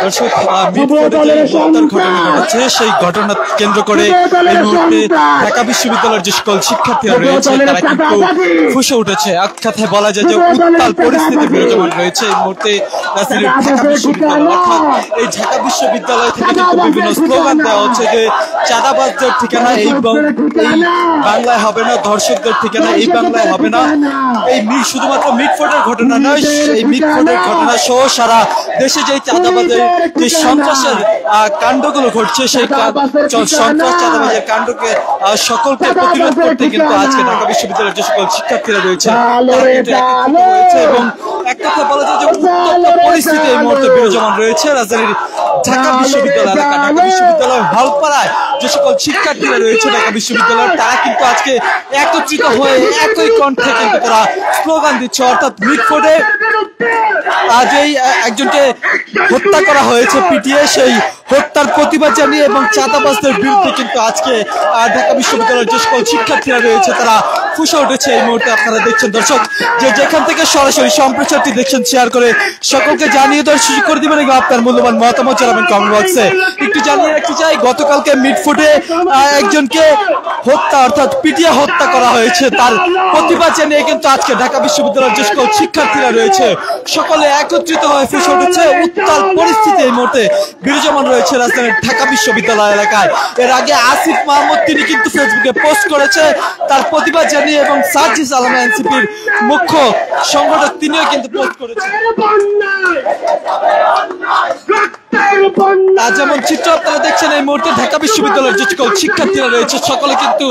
দর্শক ঘটনা ঘটেছে সেই ঘটনা কেন্দ্র করে এই মুহূর্তে ঢাকা বিশ্ববিদ্যালয়ের যে সকল শিক্ষার্থীরা রয়েছে তারা কিন্তু ফুঁসে উঠেছে। এক কথায় বলা যায় যে উত্তাল পরিস্থিতি বিরাজমান রয়েছে এই মুহূর্তে রাজধানীর ঢাকা বিশ্ববিদ্যালয়। অর্থাৎ এই ঢাকা বিশ্ববিদ্যালয় থেকে কিন্তু বিভিন্ন স্লোগান দেওয়া হচ্ছে যে চাঁদাবাজদের ঠিকানা এই বাংলায় হবে না, ধর্ষকদের ঠিকানা এই বাংলায় হবে না। এই শুধুমাত্র মিটফোর্ডের ঘটনা নয়, এই মিটফোর্ডের ঘটনা সহ সারা দেশে যে চাঁদাবাজের যে সন্ত্রাসের কাণ্ডগুলো ঘটছে সেই সন্ত্রাস চাঁদাবাজের কাণ্ডকে সকলকে প্রতিরোধ করতে কিন্তু আজকে ঢাকা বিশ্ববিদ্যালয়ের যে সকল শিক্ষার্থীরা রয়েছে হয়েছে এবং এক কথা বলা যায় যে উত্তপ্ত পরিস্থিতি এই মুহূর্তে বিরাজমান রয়েছে রাজধানীর ঢাকা বিশ্ববিদ্যালয় এলাকা। ঢাকা বিশ্ববিদ্যালয় হলপাড়ায় যে সকল শিক্ষার্থীরা রয়েছে ঢাকা বিশ্ববিদ্যালয়ের তারা কিন্তু আজকে একত্রিত হয়ে একই কণ্ঠে কিন্তু তারা স্লোগান দিচ্ছে। অর্থাৎ মিটফোর্ডে আজ এই একজনকে হত্যা করা হয়েছে পিটিয়ে, সেই হত্যার প্রতিবাদ জানিয়ে এবং চাঁদাবাজদের বিরুদ্ধে কিন্তু আজকে ঢাকা বিশ্ববিদ্যালয়ের যে সকল শিক্ষার্থীরা রয়েছে তারা ফুঁসে উঠেছে। এই মুহূর্তে আপনারা দেখছেন দর্শক যে যেখান থেকে সরাসরি সম্প্রচারটি দেখছেন শেয়ার করে সকলকে জানিয়ে দেওয়ার সুযোগ করে দিবেন এবং আপনার মূল্যবান মতামত জানাবেন কমেন্ট বক্সে। একটু জানিয়ে রাখতে চাই গতকালকে মিটফোর্ডে একজনকে হত্যা অর্থাৎ পিটিয়ে হত্যা করা হয়েছে, তার প্রতিবাদ জানিয়ে কিন্তু আজকে ঢাকা বিশ্ববিদ্যালয়ের যে সকল শিক্ষার্থীরা রয়েছে সকলে একত্রিত হয়ে ফুঁসে উঠেছে। উত্তাল পরিস্থিতি এই মুহূর্তে বিরাজমান রয়েছে রাজধানীর ঢাকা বিশ্ববিদ্যালয় এলাকায়। এর আগে আসিফ মাহমুদ তিনি কিন্তু ফেসবুকে পোস্ট করেছে তার প্রতিবাদ জানিয়ে এবং সার্জিস আলম এনসিপির মুখ্য সংগঠক তিনিও কিন্তু পোস্ট করেছেন। যেমন চিত্র আপনারা দেখছেন এই মুহূর্তে ঢাকা বিশ্ববিদ্যালয়ের যে সকল শিক্ষার্থীরা রয়েছে সকলে কিন্তু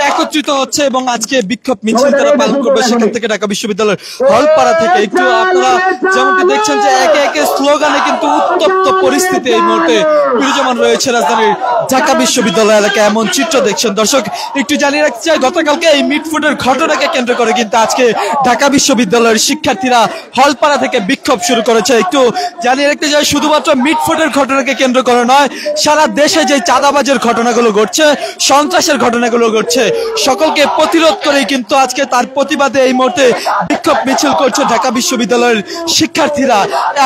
একত্রিত হচ্ছে এবং আজকে বিক্ষোভ মিছিল তারা পালন করবে সেখান থেকে ঢাকা বিশ্ববিদ্যালয়ের হলপাড়া থেকে। একটু আপনারা যেমনটি দেখছেন যে একে একে স্লোগানে কিন্তু উত্তপ্ত পরিস্থিতি এই মুহূর্তে বিরাজমান রয়েছে রাজধানীর ঢাকা বিশ্ববিদ্যালয় এলাকায়, এমন চিত্র দেখছেন দর্শক। একটু জানিয়ে রাখতে চাই গতকালকে এই মিটফোর্ডের ঘটনাকে কেন্দ্র করে কিন্তু আজকে ঢাকা বিশ্ববিদ্যালয়ের শিক্ষার্থীরা হলপাড়া থেকে বিক্ষোভ শুরু করেছে। একটু জানিয়ে রাখতে চাই শুধুমাত্র মিটফোর্ডের ঘটনাকে কেন্দ্র করে নয়, সারা দেশে যে চাঁদাবাজের ঘটনাগুলো ঘটছে, সন্ত্রাসের ঘটনাগুলো ঘটছে সকলকে প্রতিরোধ করেই কিন্তু আজকে তার প্রতিবাদে এই মুহূর্তে বিক্ষোভ মিছিল করছে ঢাকা বিশ্ববিদ্যালয়ের শিক্ষার্থীরা।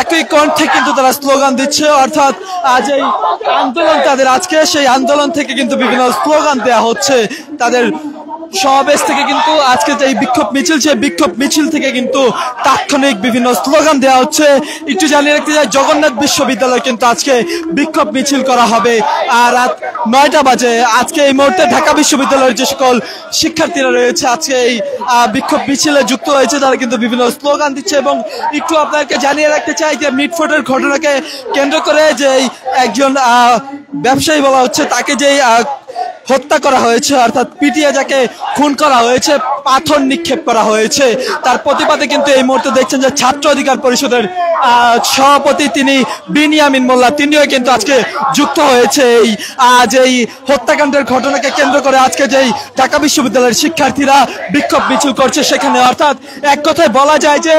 একই কণ্ঠে কিন্তু তারা স্লোগান দিচ্ছে। অর্থাৎ আজ এই আন্দোলন তাদের আজকে সেই আন্দোলন থেকে কিন্তু বিভিন্ন স্লোগান দেওয়া হচ্ছে তাদের সমাবেশ থেকে কিন্তু আজকে যে বিক্ষোভ মিছিল সেই বিক্ষোভ মিছিল থেকে কিন্তু তাৎক্ষণিক বিভিন্ন স্লোগান দেওয়া হচ্ছে। একটু জানিয়ে রাখতে চাই জগন্নাথ বিশ্ববিদ্যালয় কিন্তু আজকে বিক্ষোভ মিছিল করা হবে আর রাত 9টা বাজে। আজকে এই মুহূর্তে ঢাকা বিশ্ববিদ্যালয়ের যে সকল শিক্ষার্থীরা রয়েছে আজকে এই বিক্ষোভ মিছিলে যুক্ত হয়েছে তারা কিন্তু বিভিন্ন স্লোগান দিচ্ছে। এবং একটু আপনাকে জানিয়ে রাখতে চাই যে মিটফোর্ডের ঘটনাকে কেন্দ্র করে যে একজন ব্যবসায়ী বলা হচ্ছে তাকে যেই হত্যা করা হয়েছে অর্থাৎ পিটিয়ে যাকে খুন করা হয়েছে, পাথর নিক্ষেপ করা হয়েছে, তার প্রতিবাদে কিন্তু এই মুহূর্তে দেখছেন যে ছাত্র অধিকার পরিষদের সভাপতি তিনি বিনিয়ামিন মোল্লা তিনিও কিন্তু আজকে যুক্ত হয়েছে এই হত্যাকাণ্ডের ঘটনাকে কেন্দ্র করে আজকে যেই ঢাকা বিশ্ববিদ্যালয়ের শিক্ষার্থীরা বিক্ষোভ মিছিল করছে সেখানে। অর্থাৎ এক কথায় বলা যায় যে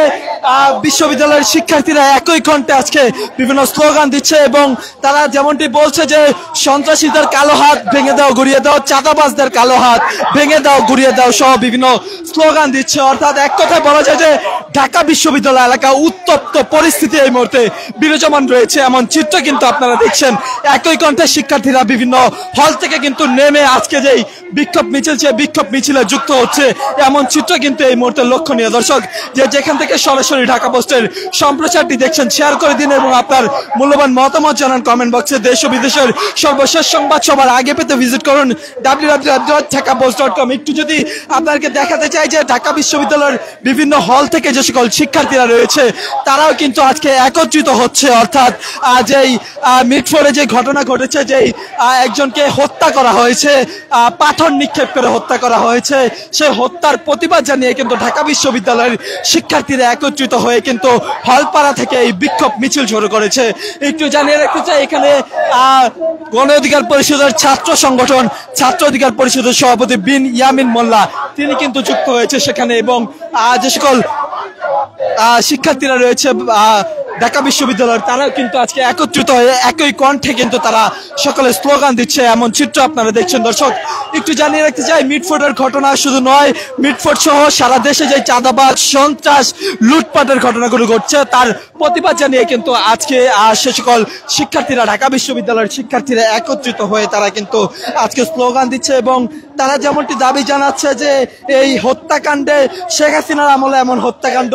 বিশ্ববিদ্যালয়ের শিক্ষার্থীরা একই কণ্ঠে আজকে বিভিন্ন স্লোগান দিচ্ছে এবং তারা যেমনটি বলছে যে সন্ত্রাসীদের কালো হাত ভেঙে দাও গুড়িয়ে দাও, চাঁদাবাজদের কালো হাত ভেঙে দাও গুড়িয়ে দাও সহ বিভিন্ন স্লোগান দিচ্ছে। অর্থাৎ এক কথায় বলা যায় যে ঢাকা বিশ্ববিদ্যালয় এলাকা উত্তপ্ত পরিস্থিতি এই মুহূর্তে বিরাজমান রয়েছে, এমন চিত্র কিন্তু আপনারা দেখছেন। একই কণ্ঠে শিক্ষার্থীরা বিভিন্ন হল থেকে কিন্তু নেমে আজকে যেই বিক্ষোভ মিছিল সে বিক্ষোভ মিছিলে যুক্ত হচ্ছে এমন চিত্র কিন্তু এই মুহূর্তে লক্ষণীয়। দর্শক যে যেখান থেকে সরাসরি ঢাকা পোস্টের সম্প্রচারটি দেখছেন শেয়ার করে দিন এবং আপনার মূল্যবান মতামত জানান কমেন্ট বক্সে। দেশ ও বিদেশের সর্বশেষ সংবাদ সবার আগে পেতে ভিজিট করুন www.dhakapost.com। একটু যদি আপনাকে দেখাতে চাই যে ঢাকা বিশ্ববিদ্যালয়ের বিভিন্ন হল থেকে যে সকল শিক্ষার্থীরা রয়েছে তারাও কিন্তু আজকে একত্রিত হচ্ছে। অর্থাৎ যেই মিটফোর্ডে যে ঘটনা ঘটেছে যেই একজনকে হত্যা করা হয়েছে, পাথর নিক্ষেপ করে হত্যা করা হয়েছে, সেই হত্যার প্রতিবাদ জানিয়ে কিন্তু ঢাকা বিশ্ববিদ্যালয়ের শিক্ষার্থীরা একত্রিত হয়ে কিন্তু হলপাড়া থেকে এই বিক্ষোভ মিছিল শুরু করেছে। একটু জানিয়ে রাখতে চাই এখানে গণ অধিকার পরিষদের ছাত্র সংগঠন ছাত্র অধিকার পরিষদের সভাপতি বিনিয়ামিন মোল্লা তিনি কিন্তু যুক্ত হয়েছে সেখানে এবং যে সকল শিক্ষার্থীরা রয়েছে ঢাকা বিশ্ববিদ্যালয়ের তারাও কিন্তু আজকে একত্রিত হয়ে একই কণ্ঠে কিন্তু তারা সকলে স্লোগান দিচ্ছে, এমন চিত্র আপনারা দেখছেন। দর্শক একটু জানিয়ে রাখতে চাই, মিটফোর্ডের ঘটনা শুধু নয়, মিটফোর্ড সহ সারা দেশে যে চাঁদাবাজ, সন্ত্রাস, লুটপাটের ঘটনাগুলো ঘটছে তার প্রতিবাদ জানিয়ে কিন্তু আজকে সে সকল শিক্ষার্থীরা, ঢাকা বিশ্ববিদ্যালয়ের শিক্ষার্থীরা একত্রিত হয়ে তারা কিন্তু আজকে স্লোগান দিচ্ছে এবং তারা যেমনটি দাবি জানাচ্ছে যে এই হত্যাকাণ্ডে, শেখ হাসিনার আমলে এমন হত্যাকাণ্ড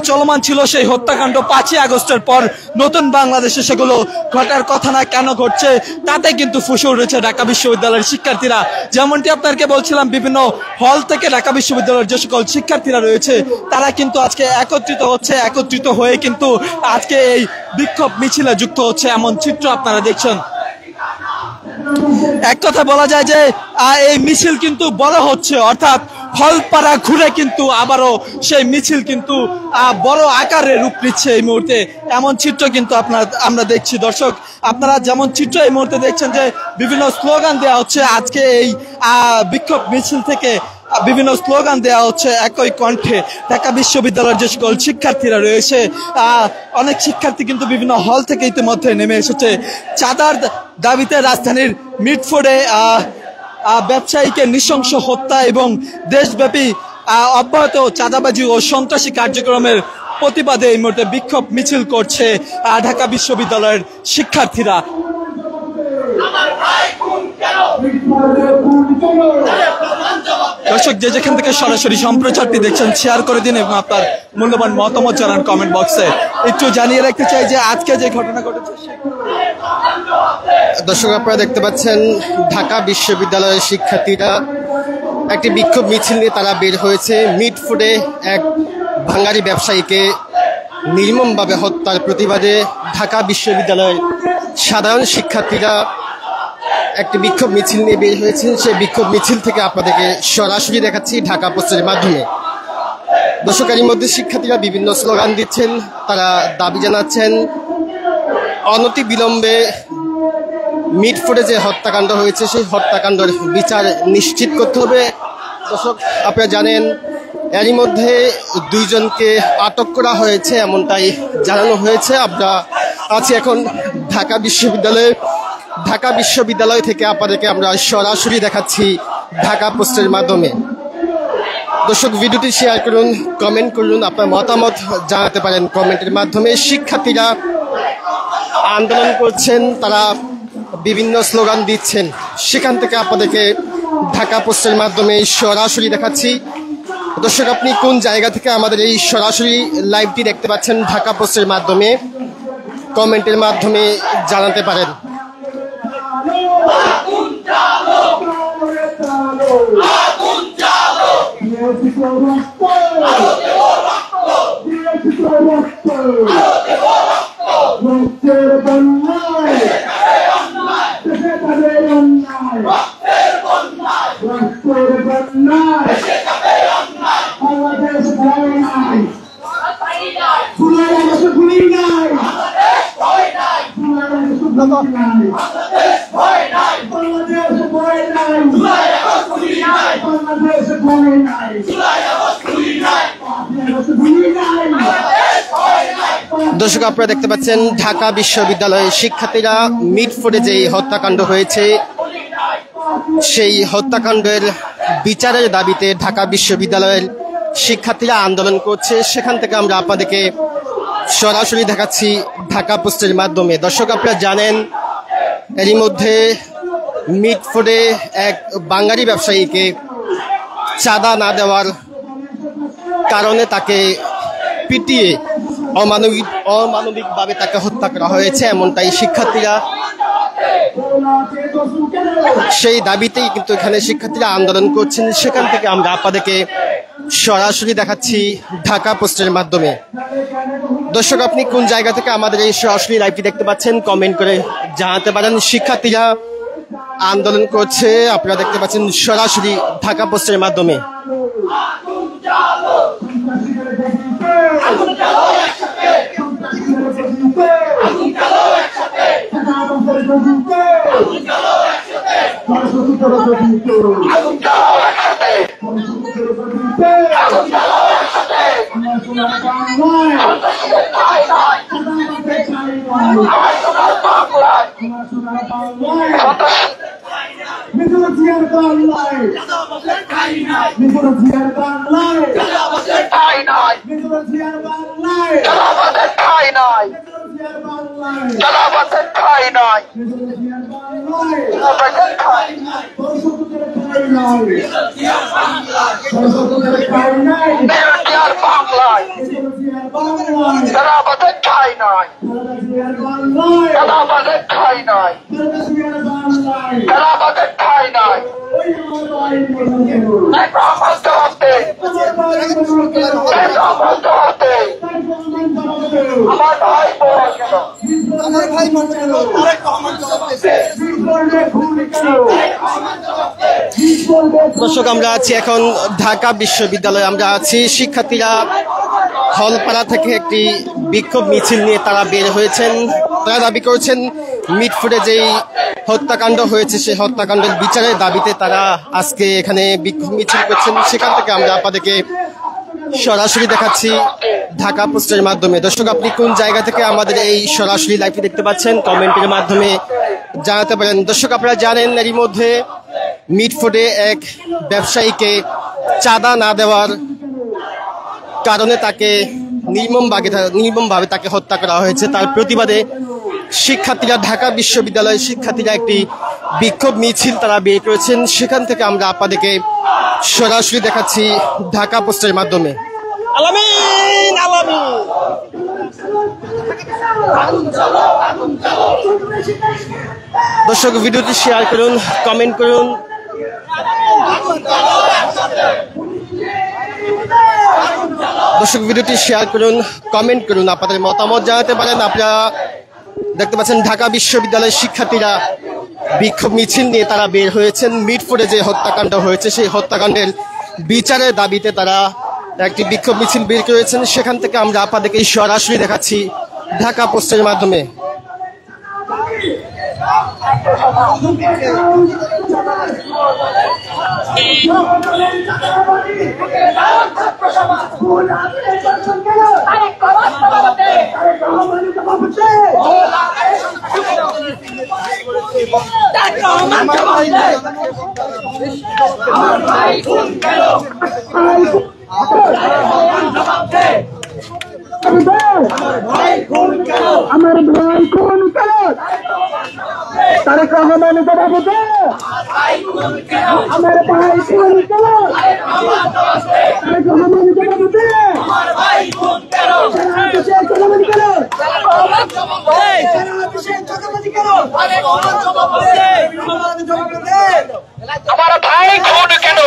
চলমান ছিল, সেই হত্যাকাণ্ড 5ই আগস্টের পর নতুন বাংলাদেশে সেগুলো ঘটার কথা না, কেন ঘটছে তাতে কিন্তু ফুসে উঠেছে ঢাকা বিশ্ববিদ্যালয়ের শিক্ষার্থীরা। যেমনটি আপনাকে বলছিলাম, বিভিন্ন হল থেকে ঢাকা বিশ্ববিদ্যালয়ের যে সকল শিক্ষার্থীরা রয়েছে তারা কিন্তু আজকে একত্রিত হচ্ছে, একত্রিত হয়ে কিন্তু আজকে এই বিক্ষোভ মিছিলে যুক্ত হচ্ছে, এমন চিত্র আপনারা দেখছেন। এক কথা বলা যায় যে এই মিছিল কিন্তু বড় হচ্ছে, অর্থাৎ হলপাড়া ঘুরে কিন্তু আবারও সেই মিছিল কিন্তু বড় আকারে রূপ নিচ্ছে এই মুহূর্তে, এমন চিত্র কিন্তু আমরা দেখছি। দর্শক আপনারা যেমন চিত্র এই মুহূর্তে দেখছেন যে বিভিন্ন স্লোগান দেওয়া হচ্ছে, আজকে এই বিক্ষোভ মিছিল থেকে বিভিন্ন স্লোগান দেওয়া হচ্ছে একই কণ্ঠে। ঢাকা বিশ্ববিদ্যালয়ের যে সকল শিক্ষার্থীরা রয়েছে, অনেক শিক্ষার্থী কিন্তু বিভিন্ন হল থেকে ইতিমধ্যে নেমে এসেছে। চাঁদার দাবিতে রাজধানীর মিটফোর্ডে ব্যবসায়ীকে নৃশংস হত্যা এবং দেশব্যাপী অব্যাহত চাঁদাবাজি ও সন্ত্রাসী কার্যক্রমের প্রতিবাদে এই মুহূর্তে বিক্ষোভ মিছিল করছে ঢাকা বিশ্ববিদ্যালয়ের শিক্ষার্থীরা। দর্শক যে যেখান থেকে সরাসরি সম্প্রচারটি দেখছেন শেয়ার করে দিন এবং আপনার মূল্যবান মতামত জানান কমেন্ট বক্সে। একটু জানিয়ে রাখতে চাই যে আজকে যে ঘটনা ঘটেছে, দর্শক আপনারা দেখতে পাচ্ছেন ঢাকা বিশ্ববিদ্যালয়ের শিক্ষার্থীরা একটি বিক্ষোভ মিছিল নিয়ে তারা বের হয়েছে। মিটফুডে এক ভাঙারি ব্যবসায়ীকে নির্মমভাবে হত্যার প্রতিবাদে ঢাকা বিশ্ববিদ্যালয়ের সাধারণ শিক্ষার্থীরা একটি বিক্ষোভ মিছিল নিয়ে বের হয়েছেন। সেই বিক্ষোভ মিছিল থেকে আপনাদেরকে সরাসরি দেখাচ্ছি ঢাকা পোস্টের মাধ্যমে। দর্শকের মধ্যে শিক্ষার্থীরা বিভিন্ন স্লোগান দিচ্ছেন, তারা দাবি জানাচ্ছেন অনতি বিলম্বে মিটফোর্ডে যে হত্যাকাণ্ড হয়েছে সেই হত্যাকাণ্ডের বিচার নিশ্চিত করতে হবে। দর্শক আপনারা জানেন এরই মধ্যে 2 জনকে আটক করা হয়েছে, এমনটাই জানানো হয়েছে। আমরা আছি এখন ঢাকা বিশ্ববিদ্যালয় থেকে আপনাদেরকে আমরা সরাসরি দেখাচ্ছি ঢাকা পোস্টের মাধ্যমে। দর্শক ভিডিওটি শেয়ার করুন, কমেন্ট করুন, আপনার মতামত জানাতে পারেন কমেন্টের মাধ্যমে। শিক্ষার্থীরা আন্দোলন করছেন, তারা বিভিন্ন স্লোগান দিচ্ছেন, সেখান থেকে আপনাদেরকে ঢাকা পোস্টের মাধ্যমে সরাসরি দেখাচ্ছি। দর্শক আপনি কোন জায়গা থেকে আমাদের এই সরাসরি লাইভটি দেখতে পাচ্ছেন ঢাকা পোস্টের মাধ্যমে কমেন্টের মাধ্যমে জানাতে পারেন। দর্শক আপনারা দেখতে পাচ্ছেন ঢাকা বিশ্ববিদ্যালয়ের শিক্ষার্থীরা মিটফোর্ডে যে হত্যাকাণ্ড হয়েছে সেই হত্যাকাণ্ডের বিচারের দাবিতে ঢাকা বিশ্ববিদ্যালয়ের শিক্ষার্থীরা আন্দোলন করছে, সেখান থেকে আমরা আপনাদেরকে সরাসরি দেখাচ্ছি ঢাকা পোস্টের মাধ্যমে। দর্শক আপনারা জানেন এরই মধ্যে মিটফোর্ডে এক বাঙালি ব্যবসায়ীকে চাঁদা না দেওয়ার কারণে তাকে পিটিয়ে অমানবিকভাবে তাকে হত্যা করা হয়েছে, এমনটাই শিক্ষার্থীরা সেই দাবিতেই কিন্তু এখানে শিক্ষার্থীরা আন্দোলন করছেন। সেখান থেকে আমরা আপনাদেরকে সরাসরি দেখাচ্ছি ঢাকা পোস্টের মাধ্যমে। দর্শক আপনি কোন জায়গা থেকে আমাদের এই সরাসরি লাইভটি দেখতে পাচ্ছেন কমেন্ট করে জানাতে পারেন। শিক্ষার্থীরা আন্দোলন করছে, আপনারা দেখতে পাচ্ছেন সরাসরি ঢাকা পোস্টের মাধ্যমে। দর্শক, আমরা আছি এখন ঢাকা বিশ্ববিদ্যালয়ে। আমরা আছি শিক্ষার্থীরা হলপাড়া থেকে একটি বিক্ষোভ মিছিল নিয়ে তারা বের হয়েছেন। তারা দাবি করেছেন মিটফুটে যেই হত্যাকাণ্ড হয়েছে সেই হত্যাকাণ্ডের বিচারের দাবিতে তারা আজকে এখানে বিক্ষোভ মিছিল করছেন। সেখান থেকে আমরা আপনাদেরকে সরাসরি দেখাচ্ছি ঢাকা পোস্টের মাধ্যমে। দর্শক, আপনি কোন জায়গা থেকে আমাদের এই সরাসরি লাইভটি দেখতে পাচ্ছেন কমেন্টের মাধ্যমে জানাতে পারেন। দর্শক, আপনারা জানেন এরই মধ্যে মিটফুটে এক ব্যবসায়ীকে চাঁদা না দেওয়ার কারণে তাকে নির্মমভাবে তাকে হত্যা করা হয়েছে। তার প্রতিবাদে শিক্ষার্থীরা, ঢাকা বিশ্ববিদ্যালয়ের শিক্ষার্থীরা একটি বিক্ষোভ মিছিল তারা বের করেছেন। সেখান থেকে আমরা আপনাদেরকে সরাসরি দেখাচ্ছি ঢাকা পোস্টের মাধ্যমে। আলামিন আলামিন। দর্শক, ভিডিওটি শেয়ার করুন, কমেন্ট করুন। দর্শক, ভিডিওটি শেয়ার করুন, কমেন্ট করুন, আপনাদের মতামত জানাতে পারেন। আপনারা দেখতে পাচ্ছেন ঢাকা বিশ্ববিদ্যালয়ের শিক্ষার্থীরা বিক্ষোভ মিছিল নিয়ে তারা বের হয়েছেন। মিটফুটে যে হত্যাকাণ্ড হয়েছে সেই হত্যাকাণ্ডের বিচারের দাবিতে তারা একটি বিক্ষোভ মিছিল বের করেছেন। সেখান থেকে আমরা আপনাদেরকে সরাসরি দেখাচ্ছি ঢাকা পোস্টের মাধ্যমে। আমার ভাই কোন কারণ তারেক রহমান জবাব দে। আমার ভাই কোন কারণ তারেক রহমান জবাব দে। আমার ভাই খুন কেন?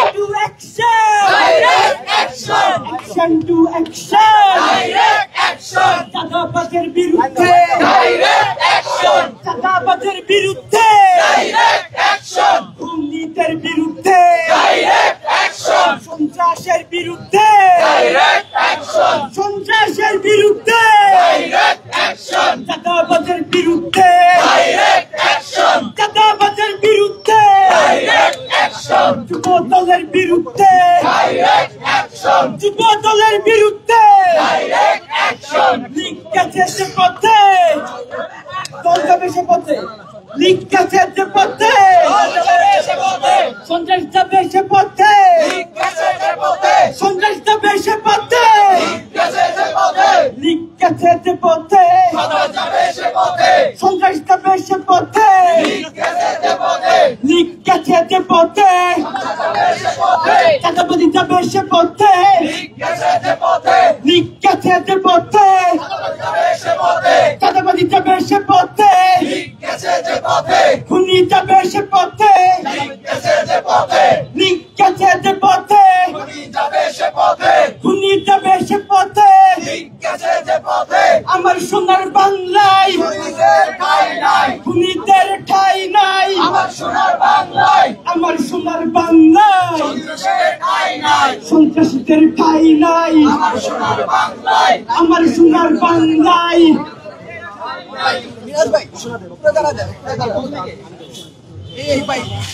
Action to action, direct action, চাঁদাবাজের বিরুদ্ধে, direct action, চাঁদাবাজের বিরুদ্ধে, direct action, দুর্নীতির বিরুদ্ধে, direct action, সন্ত্রাসের বিরুদ্ধে, direct action, সন্ত্রাসের বিরুদ্ধে, direct action, চাঁদাবাজের বিরুদ্ধে, direct action, চাঁদাবাজের বিরুদ্ধে, direct action, যুবদলের বিরুদ্ধে, direct action, যুবদলের বিরুদ্ধে, ডাইরেক্ট অ্যাকশন। লিগ গেছে যে পথে, দল যাবে সে পথে। লিগ গেছে যে পথে, দল যাবে সে পথে। সন্ত্রাস যাবে সে পথে, লিগ গেছে যে পথে। সন্ত্রাস যাবে সে পথে, লিগ গেছে যে পথে। লিগ গেছে যে পথে, সন্ত্রাস যাবে সে পথে। সন্ত্রাস যাবে সে পথে, লিগ গেছে যে পথে। লিগ গেছে যে পথে, সন্ত্রাস যাবে সে পথে। চাঁদাবাজি যাবে সে পথে, লিগ গেছে যে পথে। লিগ গেছে যে পথে, চাঁদাবাজি যাবে সে পথে, লিগ গেছে যে পথে। খুনি যাবে সে পথে, লিগ গেছে যে পথে। লিগ গেছে যে পথে, খুনি যাবে সে পথে। খুনি যাবে সে পথে, লিগ গেছে যে পথে। আমার সোনার বাংলায় খুনিদের ঠাঁই নাই, খুনিদের ঠাঁই নাই। আমার সোনার বাংলায়, আমার সোনার বাংলায় সন্ত্রাসীদের ঠাঁই নাই, সন্ত্রাসীদের ঠাঁই নাই। আমার সোনার বাংলায়, আমার সোনার বাংলায়।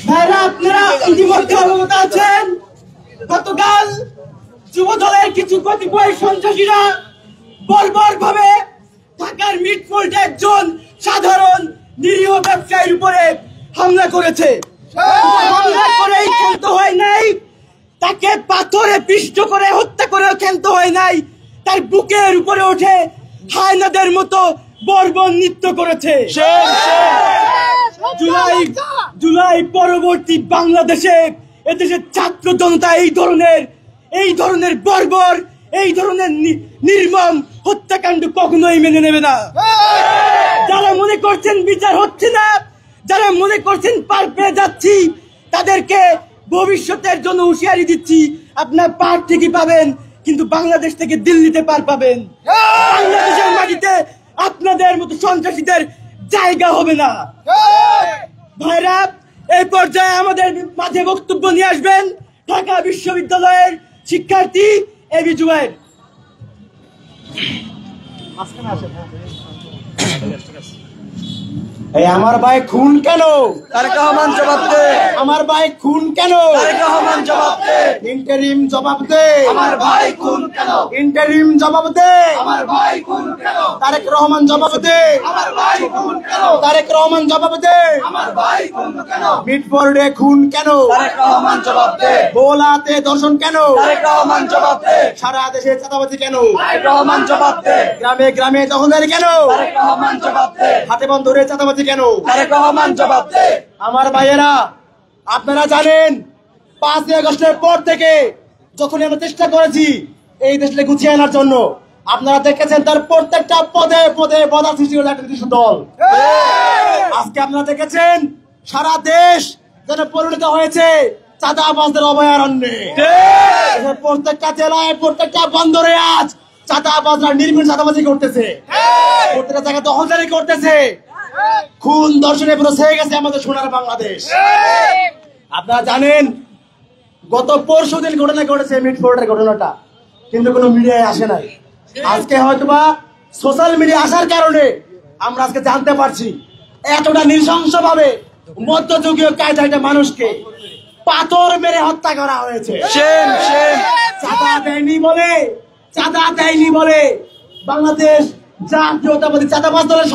ভাইরা, আপনারা ইতিমধ্যে অবগত আছেন, গতকাল যুব দলের কিছু কতিপয় সন্ত্রাসীরা বর্বর ভাবে ঢাকার মিটফোর্ডে একজন সাধারণ নিরীহ ব্যবসায়ীর উপরে হামলা করেছে। হামলা করেই ক্ষান্ত হয় নাই, তাকে পাথরে পিষ্ট করে হত্যা করেও ক্ষান্ত হয় নাই, তার বুকের উপরে উঠে হায়নাদের মতো বর্বর নৃত্য করেছে। জুলাই পরবর্তী বাংলাদেশে এদেশের ছাত্র জনতা এই ধরনের বর্বর, এই ধরনের নির্মম হত্যাকাণ্ড কখনোই মেনে নেবে না। যারা মনে করছেন বিচার হচ্ছে না, যারা মনে করছেন পার পেয়ে যাচ্ছি, তাদেরকে ভবিষ্যতের জন্য হুঁশিয়ারি দিচ্ছি, আপনার পার ঠিকই পাবেন, কিন্তু বাংলাদেশ থেকে দিল্লিতে পার পাবেন। বাংলাদেশের মাটিতে আপনাদের মতো সন্ত্রাসীদের জায়গা হবে না। ভাইরা, এই পর্যায়ে আমাদের মাঝে বক্তব্য নিয়ে আসবেন ঢাকা বিশ্ববিদ্যালয়ের শিক্ষার্থী এবি জুবায়ের। আমার ভাই খুন কেন? তারেক রহমান জবাব দে। আমার ভাই খুন কেন? তারেক রহমান জবাব দে। ইন্টারিম জবাব দে। আমার ভাই খুন কেন? ইন্টারিম জবাব দে। আমার ভাই খুন কেন? তারেক রহমান জবাব দে। আমার ভাই খুন কেন? তারেক রহমান জবাব দে। আমার ভাই খুন কেন? মিটফোর্ডে খুন কেন? তারেক রহমান জবাব দে। ভোলাতে দর্শন কেন? তারেক রহমান জবাব দে। সারা দেশে চাঁদাবাজি কেন? তারেক রহমান জবাব দে। গ্রামে গ্রামে দখলদারি কেন? তারেক রহমান জবাব দে। হাতে বন্দরে চাঁদাবাজি কেন? তারেক রহমান জবাব দে। আমার ভাইয়েরা, আপনারা জানেন 5ই আগস্টের পর থেকে যখন আমরা চেষ্টা করেছি এই দেশকে গুছিয়ে আনার জন্য, আপনারা দেখেছেন তার প্রত্যেকটা পদে পদে বাধা সৃষ্টি করে একটা নির্দিষ্ট দল। আজকে আপনারা দেখেছেন সারা দেশ যেন পরিণত হয়েছে চাঁদাবাজদের অভয়ারণ্যে। প্রত্যেকটা জেলায় প্রত্যেকটা বন্দরে আজ চাঁদাবাজরা নির্মূল চাঁদাবাজি করতেছে, প্রত্যেকটা জায়গায় দখলদারি করতেছে, খুন দর্শনে পুরো ছেয়ে গেছে আমাদের সোনার বাংলাদেশ। আপনারা জানেন গত পরশুদিন ঘটনা ঘটেছে মিটফোর্ডের ঘটনাটা, কিন্তু কোনো মিডিয়ায় আসে নাই। আজকে হয়তোবা সোশ্যাল মিডিয়া আসার কারণে আমরা আজকে জানতে পারছি এতটা নৃশংস ভাবে মধ্যযুগীয় কায়দায় একটা মানুষকে পাথর মেরে হত্যা করা হয়েছে। চাঁদা দেয়নি বলে বাংলাদেশ জাতীয়তাবাদী চাঁদাবাজ দলের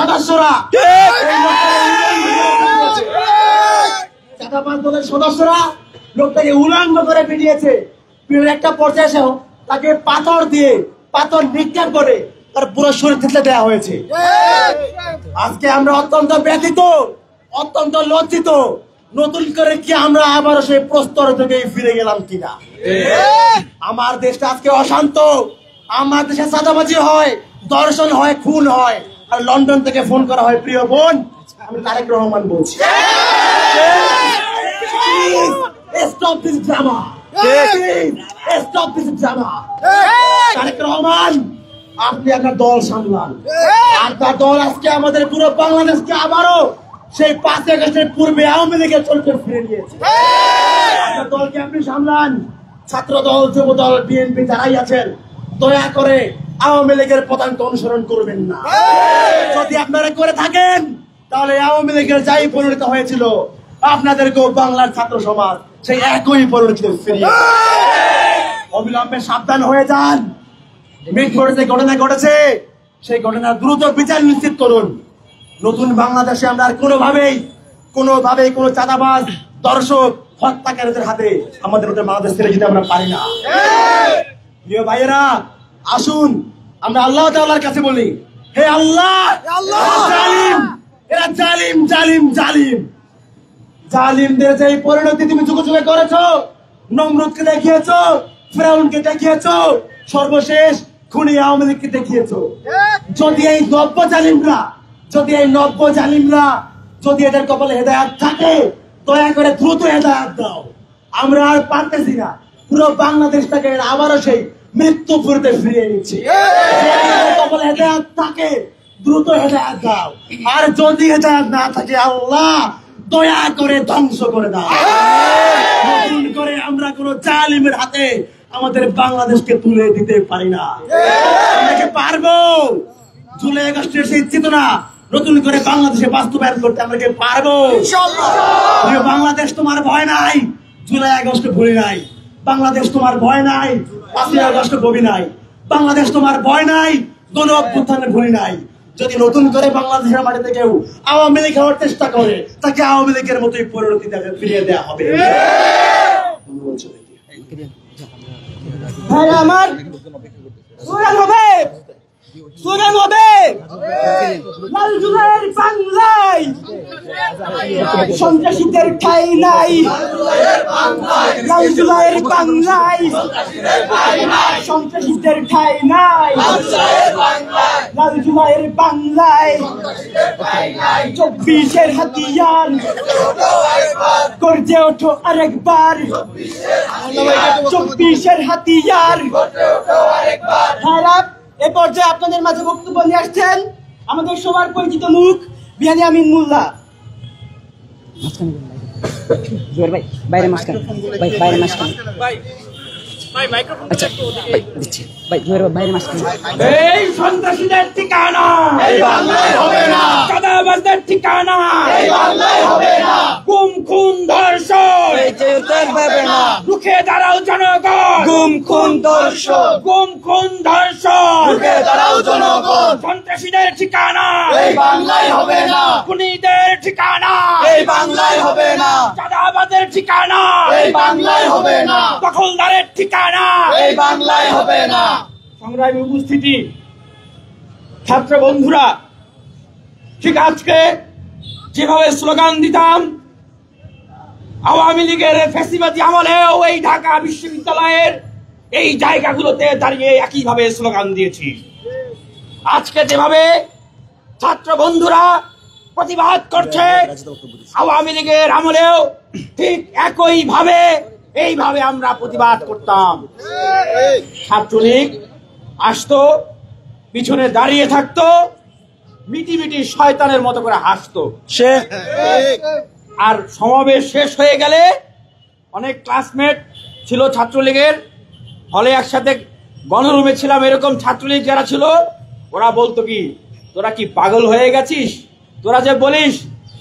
সদস্যরা লোকটাকে উলঙ্গ করে পিটিয়েছে। একটা পর্যায়ে এসেও তাকে পাথর নিক্ষেপ করে তার পুরো শরীর থেতলে দেওয়া হয়েছে। আজকে আমরা অত্যন্ত ব্যথিত, অত্যন্ত লজ্জিত। নতুন করে কি আমরা আবার সেই প্রস্তর থেকে ফিরে গেলাম কিনা? আমার দেশটা আজকে অশান্ত, আমার দেশে চাঁদাবাজি হয়, দর্শন হয়, খুন হয়, আর লন্ডন থেকে ফোন করা হয়, প্রিয় বোন আমি তারেক রহমান বলছি, stop this drama, stop this drama. Tarique Rahman, আপনি আপনার দল সামলান, আর তার দল আজকে আমাদের পুরো বাংলাদেশকে আবারও সেই 5ই আগস্টের পূর্বে আওয়ামী লীগের চরিত্র ফিরে নিয়েছে। আপনার দলকে আপনি সামলান। ছাত্র দল, যুব দল, বিএনপি যারাই আছেন, দয়া করে আওয়ামী লীগের পদাঙ্ক অনুসরণ করবেন না। যদি আপনারা করে থাকেন তাহলে আওয়ামী লীগের যাই পরিণত হয়েছিল আপনাদেরকেও বাংলার ছাত্র সমাজ সেই একই পরিণতি ফিরিয়ে অবিলম্বে সাবধান হয়ে যান। মিটফোর্ডে যে ঘটনা ঘটেছে সেই ঘটনার দ্রুত বিচার নিশ্চিত করুন। নতুন বাংলাদেশে আমরা আর কোনোভাবেই কোনো চাঁদাবাজ, দর্শক, হত্যাকারীদের হাতে আমাদের বাংলাদেশ ছেড়ে যেতে আমরা পারি না। প্রিয় ভাইয়েরা, আসুন আমরা আল্লাহ তাআলার কাছে বলি, হে আল্লাহ, এরা জালিম জালিম জালিম, জালিমদের যে পরিণতি তুমি যুগে যুগে করেছো, নমরুদকে দেখিয়েছো, ফিরাউনকে দেখিয়েছো, সর্বশেষ খুনি আওয়ামী লীগকে দেখিয়েছো। যদি এই নব্য জালিমরা যদি এদের কপালে হেদায়েত থাকে, দয়া করে দ্রুত হেদায়েত দাও। আমরা আর পারতেছি না, পুরো বাংলাদেশটাকে আবারও সেই মৃত্যু ফুরতে ফিরিয়ে নিচ্ছি। কপালে হেদায়েত থাকে, দ্রুত হেদায়েত দাও, আর যদি হেদায়েত না থাকে আল্লাহ দয়া করে ধ্বংস করে দাও। নতুন করে আমরা কোন জালিমের হাতে আমাদের বাংলাদেশকে তুলে দিতে পারি না। আমরা কি পারবো? জুলাই আগস্টের সেই চেতনা নতুন করে বাংলাদেশে বাস্তবায়ন করতে আমরা কি পারবো? বাংলাদেশ তোমার ভয় নাই, জুলাই আগস্ট ভুলি নাই। বাংলাদেশ তোমার ভয় নাই, 5ই আগস্ট ভুলি নাই। বাংলাদেশ তোমার ভয় নাই, গণ অভ্যুত্থানে ভুলি নাই। যদি নতুন করে বাংলাদেশের মাটিতে কেউ আওয়ামী লীগ হওয়ার চেষ্টা করে তাকে আওয়ামী লীগের মতোই পরিণতি ফিরিয়ে দেওয়া হবে। আমার স্লোগান হবে, স্লোগান হবে লাল জুলাইয়ের বাংলায় সন্ত্রাসীদের ঠাঁই নাই, লাল জুলাইয়ের বাংলায় সন্ত্রাসীদের ঠাঁই নাই, লাল জুলাইয়ের বাংলায় 24-এর হাতিয়ার গর্জে ওঠো আরেকবার, 24-এর হাতিয়ার। এ পর্যায়ে আপনাদের মাঝে বক্তব্য নিয়ে আসছেন আমাদের সবার পরিচিত মুখ বিয়ানী আমিন মোল্লা। বাইরে মাঝখানে, বাইরে মাঝখানে, আচ্ছা দিচ্ছি ভাই, বাইরে মাঝখানে। এই সন্ত্রাসীদের ঠিকানা এই বাংলায় হবে না, চাঁদাবাজদের ঠিকানা এই বাংলায় হবে না, গুম খুন ধর্ষণ এই জেলতে পাবে না, রুখে দাঁড়াও জনগণ, গুম খুন ধর্ষণ, গুম খুন ধর্ষণ, রুখে দাঁড়াও জনগণ। সন্ত্রাসীদের ঠিকানা এই বাংলায় হবে না, খুনিদের ঠিকানা এই বাংলায় হবে না, চাঁদাবাজদের ঠিকানা এই বাংলায় হবে না, দখলদারের ঠিকানা এই বাংলায় হবে না। সংগ্রামী উপস্থিতি, ছাত্র বন্ধুরা, ঠিক আজকে যেভাবে স্লোগান দিতাম আওয়ামী লীগের ফ্যাসিবাদী আমলেও এই ঢাকা বিশ্ববিদ্যালয়ের এই জায়গাগুলোতে দাঁড়িয়ে একইভাবে স্লোগান দিয়েছি। আজকে যেভাবে ছাত্র বন্ধুরা প্রতিবাদ করছে আওয়ামী লীগের আমলেও ঠিক একইভাবে এইভাবে আমরা প্রতিবাদ করতাম। ছাত্রলীগ আসতো, পিছনে দাঁড়িয়ে থাকতো, মিটি মিটি শয়তানের মতো করে হাসতো সে, আর সমাবেশ শেষ হয়ে গেলে অনেক ক্লাসমেট ছিল ছাত্রলীগের, হলে একসাথে গণরুমে ছিলাম, এরকম ছাত্রলীগ যারা ছিল ওরা বলতো কি, তোরা কি পাগল হয়ে গেছিস, তোরা যে বলিস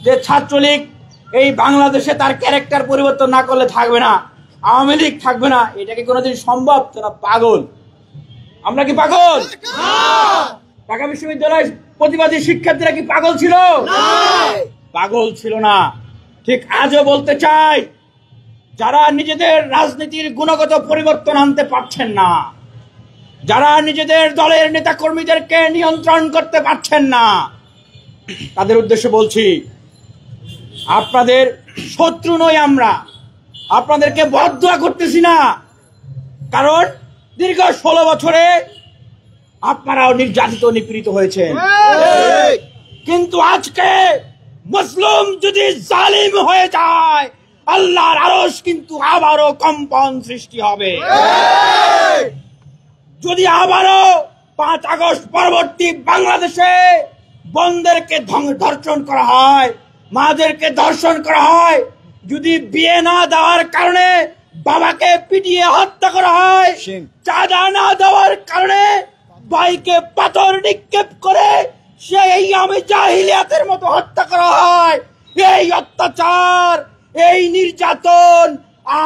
যে ছাত্রলীগ এই বাংলাদেশে তার ক্যারেক্টার পরিবর্তন না করলে থাকবে না, আওয়ামী লীগ থাকবে না, এটা কি কোনোদিন সম্ভব? তোরা পাগল। আমরা কি পাগল? ঢাকা বিশ্ববিদ্যালয়ের প্রতিবাদী শিক্ষার্থীরা কি পাগল ছিল? পাগল ছিল না। ঠিক আজও বলতে চাই, যারা নিজেদের রাজনীতির গুণগত পরিবর্তন আনতে পারছেন না, যারা নিজেদের দলের নেতা কর্মীদেরকে নিয়ন্ত্রণ করতে পারছেন না, তাদের উদ্দেশ্যে বলছি, আপনাদের শত্রু নই আমরা, আপনাদেরকে বদদোয়া করতেছি না, কারণ দীর্ঘ 16 বছরে আপনারাও নির্যাতিত নিপীড়িত হয়েছেন। কিন্তু আজকে মুসলিম যদি জালিম হয়ে যায়, আল্লাহর আরশ কিন্তু আবারও কম্পন সৃষ্টি হবে। যদি আবারও 5 আগস্ট পরবর্তী বাংলাদেশে বোনদেরকে ধর্ষণ করা হয়, মাদেরকে ধর্ষণ করা হয়, যদি বিয়ে না দেওয়ার কারণে বাবাকে পিটিয়ে হত্যা করা হয়, চাঁদা না দেওয়ার কারণে ভাইকে পাথর নিক্ষেপ করে সেই আমি জাহিলিয়াতের মতো হত্যা করা হয়, এই অত্যাচার, এই নির্যাতন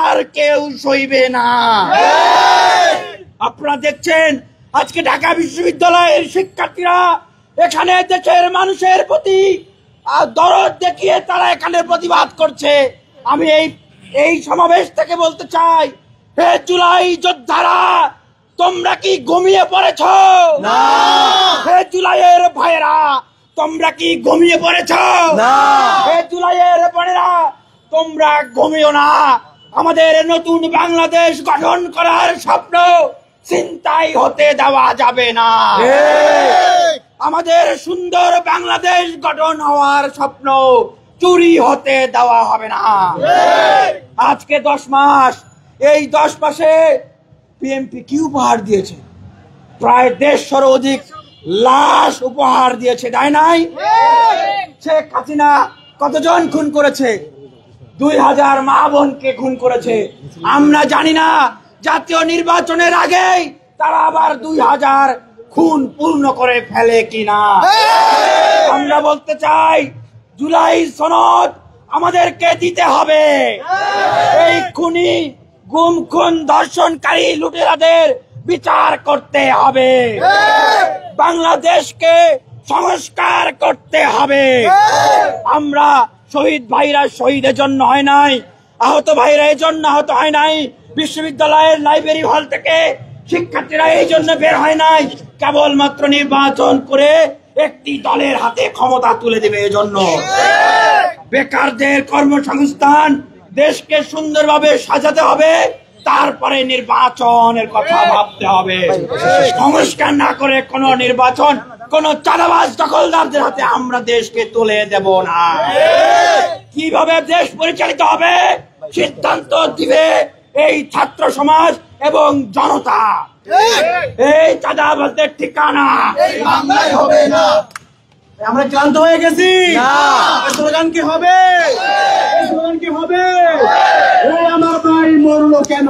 আর কেউ সইবে না। আপনারা দেখছেন আজকে ঢাকা বিশ্ববিদ্যালয়ের শিক্ষার্থীরা এখানে দেশের মানুষের প্রতি দরদ দেখিয়ে তারা এখানে প্রতিবাদ করছে। আমি এই সমাবেশ থেকে বলতে চাই, হে জুলাই যোদ্ধারা, তোমরা কি ঘুমিয়ে পড়েছ? না। হে জুলাইয়ের ভাইয়েরা, তোমরা কি ঘুমিয়ে পড়েছ? না। হে জুলাইয়ের বোনেরা, তোমরা ঘুমিও না। আমাদের নতুন বাংলাদেশ গঠন করার স্বপ্ন চিন্তাই হতে দেওয়া যাবে না। আমাদের সুন্দর বাংলাদেশ গঠন হওয়ার স্বপ্ন চুরি হতে দেওয়া হবে না। আজকে 10 মাস, এই 10 মাসে বিএনপি কি উপহার দিয়েছে? প্রায় 150 অধিক লাশ উপহার দিয়েছে, তাই নাই? শেখ হাসিনা কতজন খুন করেছে? 2000 মা বোনকে খুন করেছে। আমরা জানি না জাতীয় নির্বাচনের আগেই তারা আবার 2000 খুন পূর্ণ করে ফেলে কিনা। আমরা বলতে চাই, জুলাই সনদ আমাদেরকে দিতে হবে। এই খুনি, গুম খুন, ধর্ষণকারী, লুটেরাদের বিচার করতে হবে। বাংলাদেশকে সংস্কার করতে হবে। আমরা শহীদ ভাইরা শহীদের জন্য হয় নাই, আহত ভাইরা এই জন্য আহত হয় নাই, বিশ্ববিদ্যালয়ের লাইব্রেরি হল থেকে শিক্ষার্থীরা এই জন্য বের হয় নাই কেবলমাত্র নির্বাচন করে একটি দলের হাতে ক্ষমতা তুলে দেবে এজন্য। বেকারদের কর্মসংস্থান, দেশকে সুন্দরভাবে সাজাতে হবে, তারপরে নির্বাচনের কথা ভাবতে হবে। সংস্কার না করে কোন নির্বাচন কোন চাঁদাবাজ দখলদারদের হাতে আমরা দেশকে তুলে দেব না। কিভাবে দেশ পরিচালিত হবে সিদ্ধান্ত দিবে এই ছাত্র সমাজ এবং জনতা। এই চাঁদাবাজদের ঠিকানা বাংলায় হবে না। আমরা ক্লান্ত হয়ে গেছি। স্লোগান কি হবে? স্লোগান কি হবে? আমার ভাই মরলো কেন?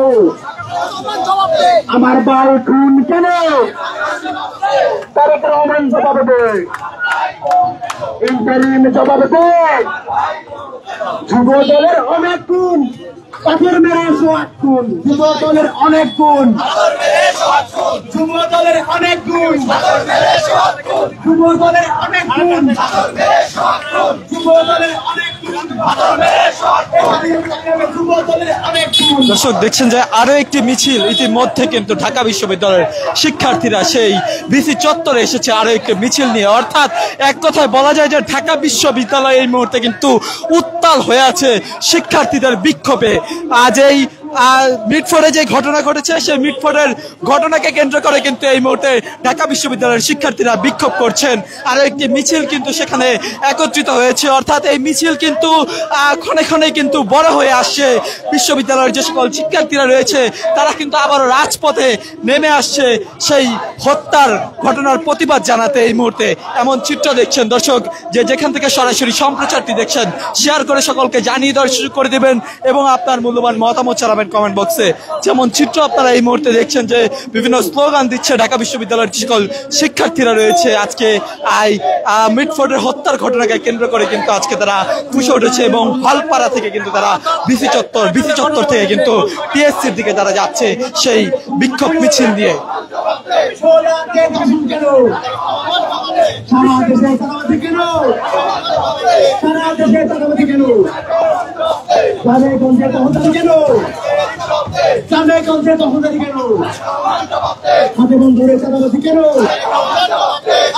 আমার ভাই খুন কেন? তারেক রহমান জবাব দে, ইন্টারিম জবাব দে। যুব দলের অনেক গুণ, পাথর মেরে 108 গুণ। যুব দলের অনেক গুণ, যুব দলের অনেক গুণ, যুব দলের অনেক গুণ, যুব দলের অনেক গুণ, যুব দলের অনেক গুণ। দর্শক দেখছেন যে আরো একটি মিছিল ইতিমধ্যে কিন্তু ঢাকা বিশ্ববিদ্যালয়ের শিক্ষার্থীরা সেই ভিসি চত্বরে এসেছে আরো একটি মিছিল নিয়ে। অর্থাৎ এক কথায় বলা যায় যে ঢাকা বিশ্ববিদ্যালয় এই মুহূর্তে কিন্তু উত্তাল হয়ে আছে শিক্ষার্থীদের বিক্ষোভে। আজ এই মিটফোর্ডে যে ঘটনা ঘটেছে সেই মিটফোর্ডের ঘটনাকে কেন্দ্র করে কিন্তু এই মুহূর্তে ঢাকা বিশ্ববিদ্যালয়ের শিক্ষার্থীরা বিক্ষোভ করছেন। আরো একটি মিছিল কিন্তু সেখানে একত্রিত হয়েছে। অর্থাৎ এই মিছিল কিন্তু ক্ষণে ক্ষণে কিন্তু বড় হয়ে আসছে। বিশ্ববিদ্যালয়ের যে সকল শিক্ষার্থীরা রয়েছে তারা কিন্তু আবারও রাজপথে নেমে আসছে সেই হত্যার ঘটনার প্রতিবাদ জানাতে। এই মুহূর্তে এমন চিত্র দেখছেন দর্শক, যে যেখান থেকে সরাসরি সম্প্রচারটি দেখছেন শেয়ার করে সকলকে জানিয়ে দেওয়ার সুযোগ করে দেবেন এবং আপনার মূল্যবান মতামত জানাবেন কমেন্ট বক্সে। যেমন চিত্র আপনারা এই মুহূর্তে দেখছেন যে বিভিন্ন স্লোগান দিচ্ছে ঢাকা বিশ্ববিদ্যালয়ের সকল শিক্ষার্থীরা রয়েছে। আজকে মিটফোর্ডের হত্যার ঘটনাকে কেন্দ্র করে কিন্তু আজকে তারা ফুসে উঠেছে এবং হলপাড়া থেকে কিন্তু তারা বিসি চত্বর থেকে কিন্তু টিএসসির দিকে তারা যাচ্ছে সেই বিক্ষোভ মিছিল নিয়ে।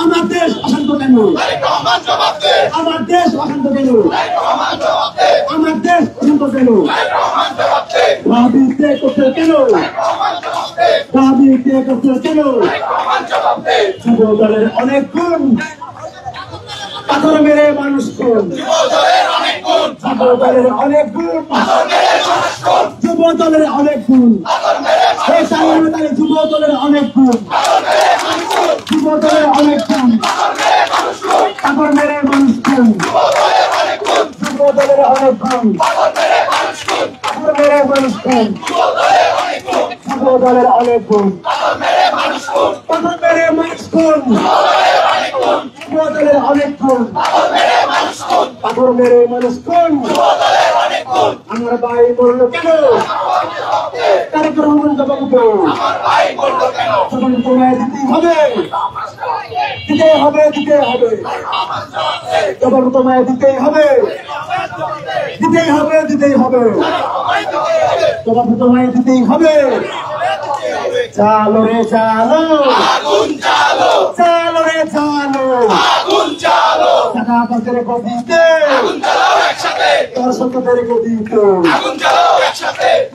আমার দেশ অশান্ত কেন? আমার দেশ অশান্ত কেন? আমার দেশ অশান্ত কেন? ভাবিতে করতে কেন? ভাবিতে করতে কেন? যুব দলের অনেক গুণ, পাথর মেরে মানুষ খুন। যুব দলের অনেক গুণ, যুব দলের অনেক গুণ। যুব দলের অনেক গুণ, যুব দলের অনেক গুণ, পাথর মেরে মানুষ খুন। যুব দলের অনেক গুণ, পাথর মেরে মানুষ খুন। যুব দলের অনেক গুণ, পাথর মেরে মানুষ খুন। যুব দলের অনেক গুণ, পাথর মেরে মানুষ খুন। আমার ভাই মরলো কেন? তারেক রহমান জবাব দে, জবাব তোমায় দিতেই হবে, দিতে হবে, দিতে হবে। জবাব তোমায় দিতেই হবে, দিতেই হবে, দিতেই হবে। জবাব তোমায় দিতেই হবে। চালো রে চালো, চালো রে চালো, চাঁদাবাজের গদিতে, দর্শকদের গদিতে,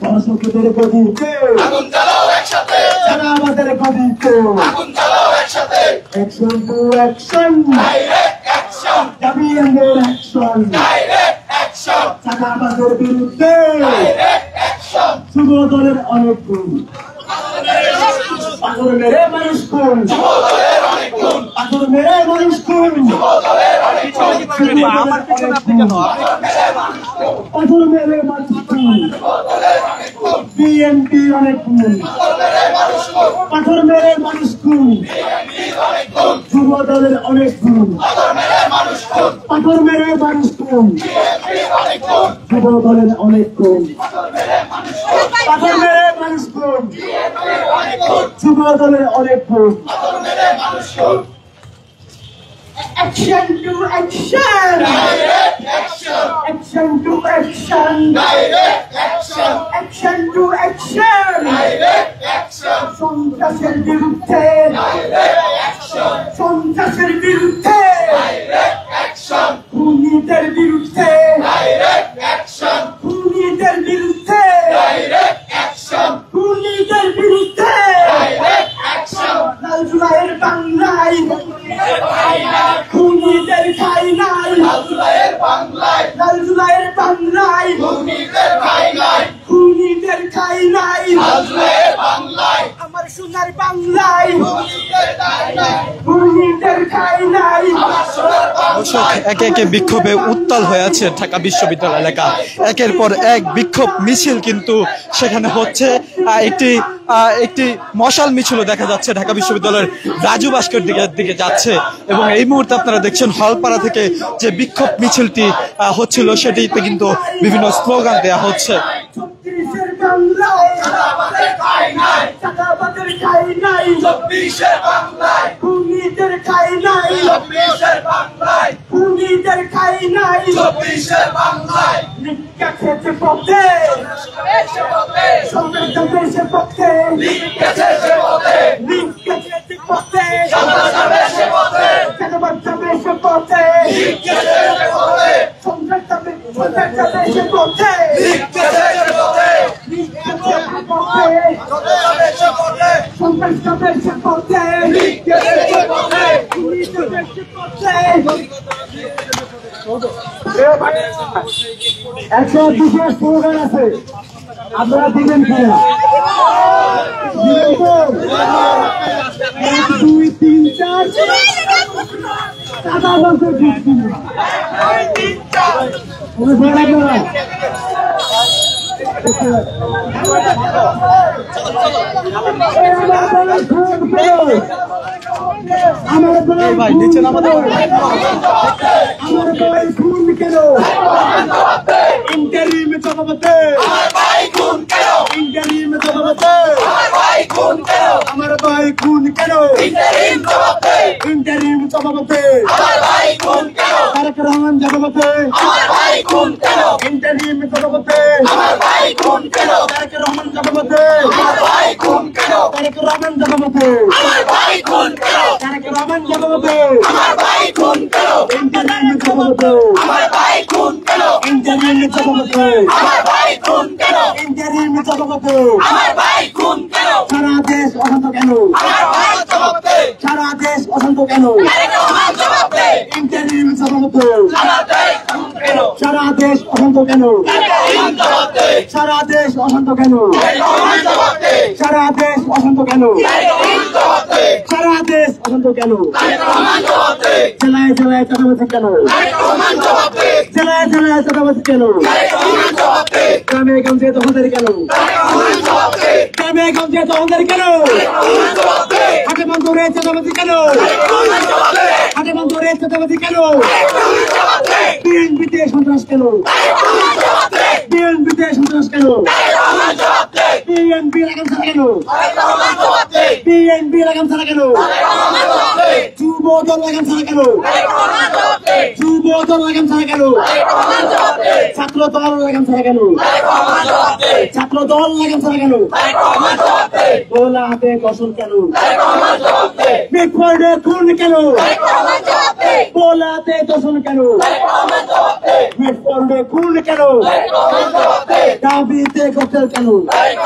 দর্শকদের গদিতে, চাঁদাবাজের গদিতে। অ্যাকশন টু অ্যাকশন, দাবি আমাদের অ্যাকশন, চাঁদাবাজের বিরুদ্ধে যুব দলের অনেক গুণ। পাথর মেরে মানুষ খুন, পাথর মেরে মানুষ খুন। আমার পিছনে আপনি কেন? পাথর মেরে মানুষ খুন। বিএনপি অনেক খুন, পাথর মেরে মানুষ খুন। যুব দলের অনেক খুন, পাথর মেরে মানুষ খুন। যুব দলের অনেক খুন, পাথর মেরে মানুষ খুন। যুব দলের অনেক খুন। Action to action. Direct action. Action to action. Direct action. Action to action. Direct action. সন্ত্রাসের বিরুদ্ধে Direct action. সন্ত্রাসের বিরুদ্ধে Direct action. খুনিদের বিরুদ্ধে Direct action. খুনিদের বিরুদ্ধে Direct action. খুনিদের বিরুদ্ধে Direct action. লাল জুলাইয়ের বাংলায় খুনিদের ঠাঁই নাই আল্লাহের বাংলায় লাল জুলাইয়ের বাংলায় খুনিদের ঠাঁই নাই। খুনিদের ঠাঁই নাই আল্লাহের বাংলায় আমার সোনার বাংলায় খুনিদের ঠাঁই নাই। খুনিদের ঠাঁই নাই আমার সোনার দর্শক একে একে বিক্ষোভে উত্তাল হয়ে আছে ঢাকা বিশ্ববিদ্যালয় এলাকা। একের পর এক বিক্ষোভ মিছিল কিন্তু সেখানে হচ্ছে। একটি মশাল মিছিলও দেখা যাচ্ছে ঢাকা বিশ্ববিদ্যালয়ের রাজু ভাস্কর দিকে যাচ্ছে এবং এই মুহূর্তে আপনারা দেখছেন হলপাড়া থেকে যে বিক্ষোভ মিছিলটি হচ্ছিল সেটিতে কিন্তু বিভিন্ন স্লোগান দেয়া হচ্ছে। 36-এর বাংলায় চাঁদাবাজের ঠাঁই নাই। চাঁদাবাজের ঠাঁই নাই 24-এর বাংলায় খুনিদের ঠাঁই নাই 24-এর বাংলায় খুনিদের ঠাঁই নাই 24-এর বাংলায় লিখা খেতে পথে সংগ্রাম দেশের পক্ষে গেছে সে পথে লিখা খেতে পথে সমাজ যাবে সে পথে চাঁদাবাজ যাবে সে পথে গেছে সে পথে সংগ্রাম যাবে সে পথে গেছে সে পথে লিখা খেতে পথে যাবে সে পথে সংগ্রাম যাবে সে পথে গেছে সে পথে পুলিশ যাবে সে পথে একটা বিশেষ স্লোগান আছে, আপনারা দিবেন কিনা? 1, 2, 3, 4 চাঁদাবাজের বিরুদ্ধে। বলেন আপনারা। আমার ভাই নিচে নামাতে আমার ভাই খুন কেন? ইন্টারিম চাঁদাবাজে আমার ভাই খুন কেন ইন্টারিম চাঁদাবাজে আমার ভাই খুন কেন আমার ভাই খুন কেন? ইন্টারিম জবাবে ইন্টারিম চাঁদাবাজে আমার ভাই খুন কেন তারেক রহমান চাঁদাবাজে আমার ভাই খুন কেন ইন্টারিম চাঁদাবাজে আমার ভাই খুন কেন তারেক রহমান চাঁদাবাজে আমার ভাই খুন কেন তারেক রহমান চাঁদাবাজে আমার ভাই খুন কেন তারেক রহমান চাঁদাবাজে আমার ভাই খুন কেন ইন্টারিম চাঁদাবাজে আমার ভাই খুন কেন ইন্টারিম চাঁদাবাজে আমার ভাই খুন কেন ইন্টারিম চাঁদাবাজে আমার ভাই খুন কেন সারা দেশ অশান্ত কেন? আমার ভাই জবাবে সারা দেশ অশান্ত কেন? আমার জবাবে ইন্টারিম চাঁদাবাজে আমার ভাই খুন কেন সারা দেশ অশান্ত কেন? ইন্টারিম জবাবে সারা দেশ অশান্ত কেন? আমার জবাবে সারা দেশ অশান্ত কেন? ইন্টারিম জবাবে সারা দেশ অশান্ত কেন? আমার জবাবে জেলায় জেলায় চাঁদাবাজি কেন? আমার জবাবে জেলায় জেলায় চাঁদাবাজি কেন? আমার জবাবে গ্রামে গঞ্জে দখলদারি কেন? আমার জবাবে গ্রামে গঞ্জে দখলদারি কেন? আমার জবাবে হাটে বন্দরে চাঁদাবাজি কেন? আমার জবাবে হাটে বন্দরে চাঁদাবাজি কেন? আমার জবাবে বিএনপিতে সন্ত্রাস কেন? আমার জবাবে বিএনপিতে সন্ত্রাস কেন? আমার জবাবে বিএনপি লাগাম ছাড়া কেন? আমার জবাবে বিএনপি লাগাম ছাড়া কেন? আমার জবাবে যুব দল লাগাম ছাড়া কেন? আমার জবাবে যুব দল লাগাম ছাড়া কেন? আমার জবাবে ছাত্র দল লাগাম ছাড়া কেন? আমার জবাবে ছাত্র দল লাগাম ছাড়া কেন? আমার জবাবে গোলা হাতে কসল কেন? আমার জবাবে বিক্ষোভে খুন কেন? আমার জবাবে গোলা হাতে দর্শন কেন? আমার জবাবে বিক্ষোভে খুন কেন? আমার জবাবে দাবিতে ককটেল কেন?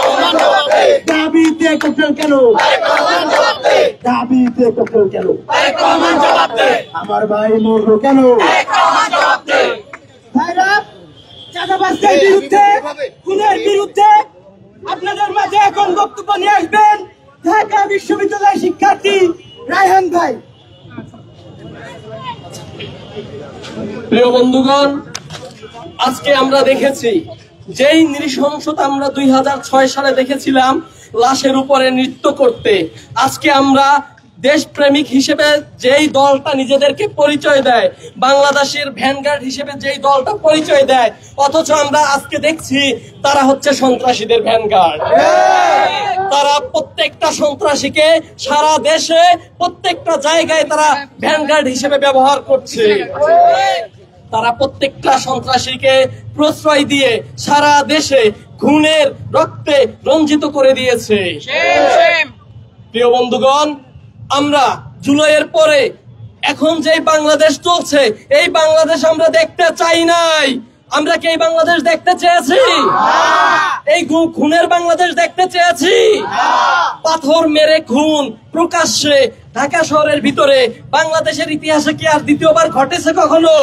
আমার জবাবে দাবিতে ককটেল কেন? আমার জবাবে দাবিতে ককটেল কেন? আমার জবাবে আমার ভাই মরলো কেন? আমার জবাবে ভাইরা চাঁদাবাজদের বিরুদ্ধে খুনের বিরুদ্ধে আপনাদের মাঝে এখন বক্তব্য নিয়ে আসবেন ঢাকা বিশ্ববিদ্যালয়ের শিক্ষার্থী রায়হান ভাই। প্রিয় বন্ধুগণ, আজকে আমরা দেখেছি যেই নৃশংসতা আমরা 2006 সালে দেখেছিলাম লাশের উপরে নৃত্য করতে, আজকে আমরা দেশপ্রেমিক হিসেবে যেই দলটা নিজেদেরকে পরিচয় দেয়, বাংলাদেশের ভ্যানগার্ড হিসেবে যেই দলটা পরিচয় দেয়, অথচ আমরা আজকে দেখছি তারা হচ্ছে সন্ত্রাসীদের ভ্যানগার্ড। তারা প্রত্যেকটা সন্ত্রাসীকে সারা দেশে প্রত্যেকটা জায়গায় তারা ভ্যানগার্ড হিসেবে ব্যবহার করছে। তারা প্রত্যেকটা সন্ত্রাসীকে প্রশ্রয় দিয়ে সারা দেশে খুনের রক্তে রঞ্জিত করে দিয়েছে। প্রিয় বন্ধুগণ, আমরা জুলাইয়ের পরে এখন যে বাংলাদেশ চলছে, এই বাংলাদেশ আমরা দেখতে চাই নাই। আমরা কি এই বাংলাদেশ দেখতে চেয়েছি? এই খুনের বাংলাদেশ দেখতে চেয়েছি? পাথর মেরে খুন প্রকাশ্যে ঢাকা শহরের ভিতরে বাংলাদেশের ইতিহাসে কি আর দ্বিতীয়বার ঘটেছে কখনো?